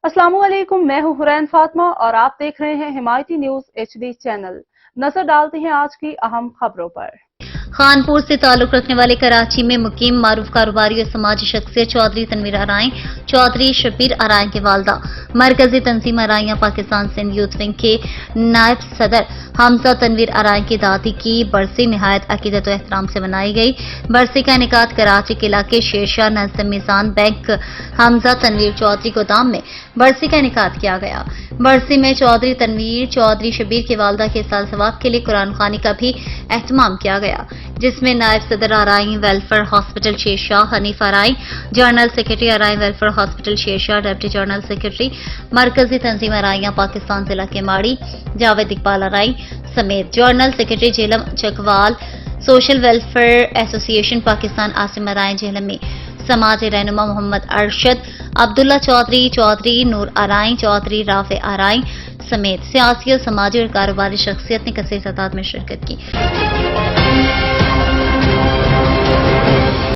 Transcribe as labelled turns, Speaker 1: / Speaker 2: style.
Speaker 1: अस्सलाम वालेकुम, मैं हूं हुरैन फातिमा और आप देख रहे हैं हिमायती न्यूज HD चैनल। नजर डालते हैं आज की अहम खबरों पर।
Speaker 2: खानपुर से ताल्लुक रखने वाले कराची में मुकीम मारूफ कारोबारी और समाजी शख्सियत चौधरी तनवीर आराई, चौधरी शबीर आराई के वालदा, मरकजी तंजीम आराइयां पाकिस्तान सिंध यूथ विंग के नायब सदर हमजा तनवीर आराई की दादी की बरसी निहायत अकीदत और एहतराम से मनाई गई। बरसी का इनेकाद कराची के इलाके शेरशाह नज़द मीज़ान बैंक हमजा तनवीर चौधरी गोदाम में बरसी का इनेकाद किया गया। बरसी में चौधरी तनवीर, चौधरी शबीर की वालदा के साल सवाब के लिए कुरान खानी का भी एहतमाम किया गया, जिसमें नायब सदर Arain welfare hospital Shershah Hanif Arain, general secretary Arain welfare hospital Shershah, deputy general secretary Markazi Tanzeem आराइयां Pakistan जिला के माड़ी जावेद इकबाल आराई समेत general secretary Jhelum Chakwal, social welfare association Pakistan Asim Arain Jhelum में समाजी रहनुमा मोहम्मद अरशद, अब्दुल्ला चौधरी, चौधरी नूर आराई, चौधरी राफे आराई समेत सियासी और समाजी और कारोबारी शख्सियत ने कसीर तादाद में शिरकत की।